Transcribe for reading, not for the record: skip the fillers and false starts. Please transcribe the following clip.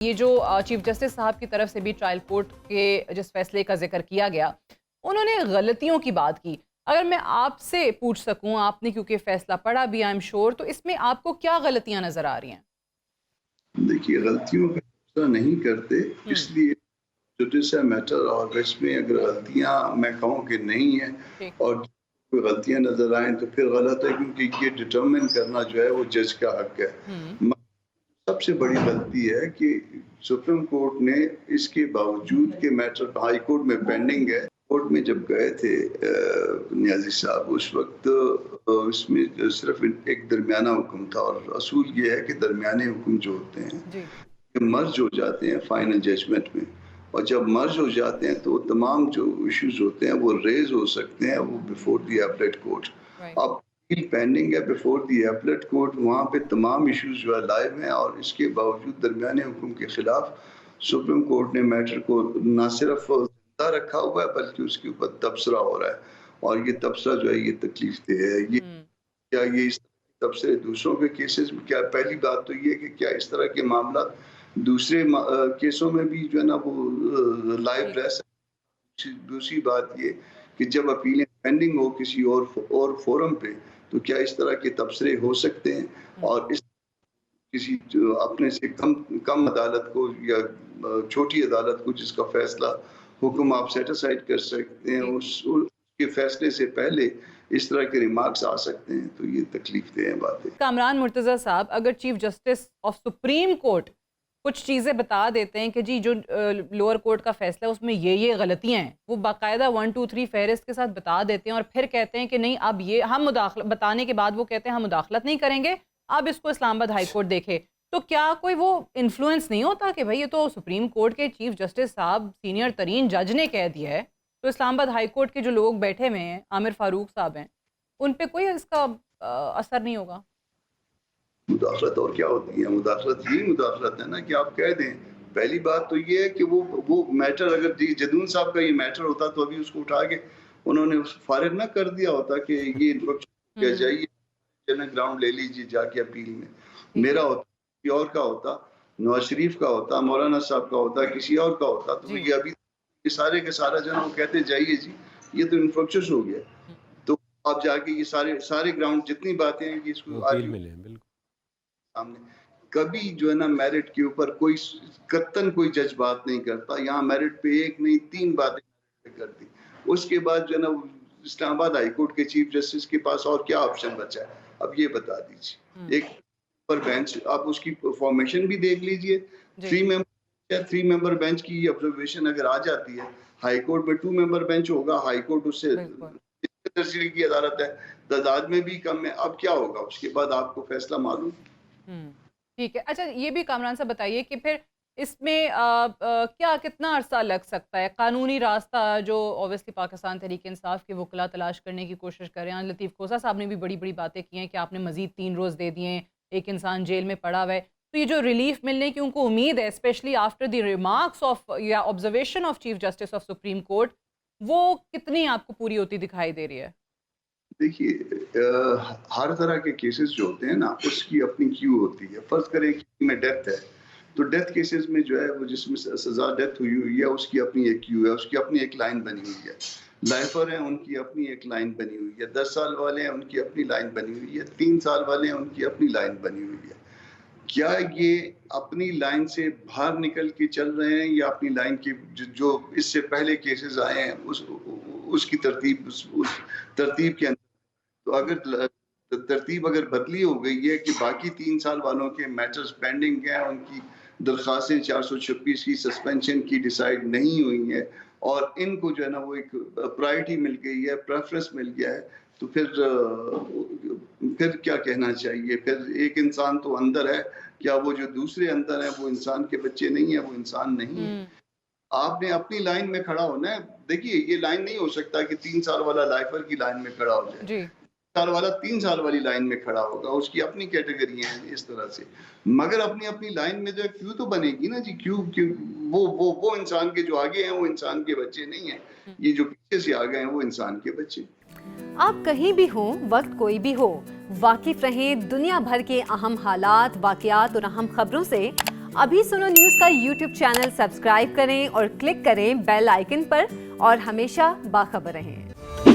یہ جو chief justice صاحب کی طرف سے بھی ٹرائل کورٹ کے جس فیصلے کا ذکر کیا گیا، انہوں نے غلطیوں کی بات کی. اگر میں آپ سے پوچھ سکوں، آپ نے کیونکہ فیصلہ پڑھا بھی آئی ایم شور، تو اس میں آپ کو کیا غلطیاں نظر آ رہی ہیں؟ دیکھیے، غلطیوں کا فیصلہ نہیں کرتے، اس لیے جوڈیشل میٹر، اور اس میں اگر غلطیاں میں کہوں کہ نہیں ہیں اور کوئی غلطیاں نظر آئیں تو پھر غلط ہے، کیونکہ یہ ڈٹرمن کرنا جو ہے وہ جج کا حق ہے. سب سے بڑی غلطی ہے کہ سپریم کورٹ نے اس کے باوجود کہ میٹر ہائی کورٹ میں پینڈنگ ہے، کورٹ میں جب گئے تھے نیازی صاحب، اس وقت اس میں صرف ایک درمیانہ حکم تھا، اور اصول یہ ہے کہ درمیانے حکم جو ہوتے ہیں مرج ہو جاتے ہیں فائنل ججمنٹ میں، اور جب مرج ہو جاتے ہیں تو تمام جو ایشوز ہوتے ہیں وہ ریز ہو سکتے ہیں وہ بیفور دی ایپلیٹ کورٹ. اب پینڈنگ ہے بیفور دی ایپلیٹ کورٹ، وہاں پہ تمام ایشوز جو ہے لائیو ہیں، اور اس کے باوجود درمیانے حکم کے خلاف سپریم کورٹ نے میٹر کو نہ صرف زندہ رکھا ہوا ہے بلکہ اس کے اوپر تبصرہ ہو رہا ہے، اور یہ تبصرہ جو ہے یہ تکلیف دہ ہے. یہ کیا یہ اس تبصرے دوسروں کے کیسز میں، کیا پہلی بات تو یہ کہ کیا اس طرح کے معاملات دوسرے کیسوں میں بھی جو ہے نا وہ لائیو رہ سکتے. دوسری بات یہ کہ جب اپیلیں پینڈنگ ہو کسی اور فورم پہ تو کیا اس طرح کے تبصرے ہو سکتے ہیں، اور اس کسی اپنے سے کم عدالت کو یا چھوٹی عدالت کو جس کا فیصلہ حکم آپ سیٹ اسائڈ کر سکتے ہیں، اس کے فیصلے سے پہلے اس طرح کے ریمارکس آ سکتے ہیں، تو یہ تکلیف دہ باتیں. کامران مرتضیٰ صاحب، اگر chief justice of supreme court کچھ چیزیں بتا دیتے ہیں کہ جی جو لوور کورٹ کا فیصلہ ہے اس میں یہ غلطیاں ہیں، وہ باقاعدہ 1 2 3 فہرست کے ساتھ بتا دیتے ہیں، اور پھر کہتے ہیں کہ نہیں اب یہ ہم مداخلت، بتانے کے بعد وہ کہتے ہیں ہم مداخلت نہیں کریں گے، اب اس کو اسلام آباد ہائی کورٹ دیکھے، تو کیا کوئی وہ انفلوئنس نہیں ہوتا کہ بھائی یہ تو سپریم کورٹ کے چیف جسٹس صاحب سینئر ترین جج نے کہہ دیا ہے، تو اسلام آباد ہائی کورٹ کے جو لوگ بیٹھے ہوئے ہیں، عامر فاروق صاحب ہیں، ان پہ کوئی اس کا اثر نہیں ہوگا؟ مداخلت اور کیا ہوتی ہے؟ مداخلت یہی مداخلت ہے نا کہ آپ کہہ دیں. پہلی بات تو یہ ہے کہ وہ میٹر اگر جدون صاحب کا یہ میٹر ہوتا تو ابھی اس کو اٹھا کے انہوں نے فارغ نہ کر دیا ہوتا کہ یہ انفرکشن کیا جائیے، گراؤنڈ لے لیجیے جا کے اپیل میں. میرا ہوتا، کسی اور کا ہوتا، نواز شریف کا ہوتا، مولانا صاحب کا ہوتا، کسی اور کا ہوتا، تو یہ ابھی سارے کے سارا جو ہے وہ کہتے جائیے جی یہ تو انفرکشن ہو گیا. تو آپ جا کے یہ سارے گراؤنڈ جتنی باتیں ہیں کہ اس کو سامنے کبھی جو ہے نا میرٹ کے اوپر کوئی قطعاً کوئی جج بات نہیں کرتا. یہاں میرٹ پہ ایک نہیں 3 باتیں کرتی. اس کے بعد جو ہے نا اسلام آباد ہائی کورٹ کے چیف جسٹس کے پاس اور کیا آپشن بچا ہے؟ اب یہ بتا دیجیے. ایک پر بینچ آپ اس کی فارمیشن بھی دیکھ لیجیے. 3 ممبر بینچ کی آبزرویشن اگر آ جاتی ہے، ہائی کورٹ میں 2 ممبر بینچ ہوگا، ہائی کورٹ اس سے ترسیل کی عدالت ہے، تعداد میں بھی کم ہے. اب کیا ہوگا اس کے بعد آپ کو فیصلہ معلوم. ٹھیک ہے. اچھا یہ بھی کامران صاحب بتائیے کہ پھر اس میں کیا کتنا عرصہ لگ سکتا ہے؟ قانونی راستہ جو اوبیسلی پاکستان تحریک انصاف کے وکلاء تلاش کرنے کی کوشش کر رہے ہیں، لطیف کھوسہ صاحب نے بھی بڑی بڑی باتیں کی ہیں کہ آپ نے مزید 3 روز دے دیے ہیں، ایک انسان جیل میں پڑا ہوا ہے، تو یہ جو ریلیف ملنے کی ان کو امید ہے، especially after the remarks of یا observation of chief justice of supreme court, وہ کتنی آپ کو پوری ہوتی دکھائی دے رہی ہے؟ دیکھیے، ہر طرح کے کیسز جو ہوتے ہیں نا اس کی اپنی کیو ہوتی ہے. فرض کریں کہ میں ڈیتھ ہے تو ڈیتھ کیسز میں جو ہے وہ جس میں سزا ڈیتھ ہوئی ہے اس کی اپنی ایک کیو ہے، اس کی اپنی ایک لائن بنی ہوئی ہے. لائفر ہیں ان کی اپنی ایک لائن بنی ہوئی ہے. 10 سال والے ہیں ان کی اپنی لائن بنی ہوئی ہے. 3 سال والے ہیں ان کی اپنی لائن بنی ہوئی ہے. کیا یہ اپنی لائن سے باہر نکل کے چل رہے ہیں یا اپنی لائن کی جو اس سے پہلے کیسز آئے ہیں اس کی ترتیب کے اندر؟ تو اگر ترتیب بدلی ہو گئی ہے کہ باقی 3 سال والوں کے میٹرز پینڈنگ ہیں، ان کی درخواستیں 426 کی سسپینشن کی ڈیسائیڈ نہیں ہوئی ہیں، اور ان کو جو ہے نا وہ ایک پرائرٹی مل گئی ہے، پریفرنس مل گیا ہے، تو پھر کیا کہنا چاہیے؟ پھر ایک انسان تو اندر ہے، کیا وہ جو دوسرے اندر ہیں وہ انسان کے بچے نہیں ہیں؟ وہ انسان نہیں ہے. آپ نے اپنی لائن میں کھڑا ہونا ہے. دیکھیے یہ لائن نہیں ہو سکتا کہ 3 سال والا لائفر کی لائن میں کھڑا ہو جائے، 3 سال والا 3 سال والی لائن میں کھڑا ہوگا. اس کی اپنی کیٹیگری ہیں اس طرح سے، مگر اپنی لائن میں جو کیوں تو بنے گی نا جی. کیوں وہ انسان کے جو آگے ہیں وہ انسان کے بچے نہیں ہیں، یہ جو پیچھے سے آگے ہیں وہ انسان کے بچے. آپ کہیں بھی ہوں، وقت کوئی بھی ہو، واقف رہیں دنیا بھر کے اہم حالات، واقعات اور اہم خبروں سے. ابھی سنو نیوز کا YouTube چینل سبسکرائب کریں اور کلک کریں بیل آئیکن پر اور ہمیشہ باخبر رہیں.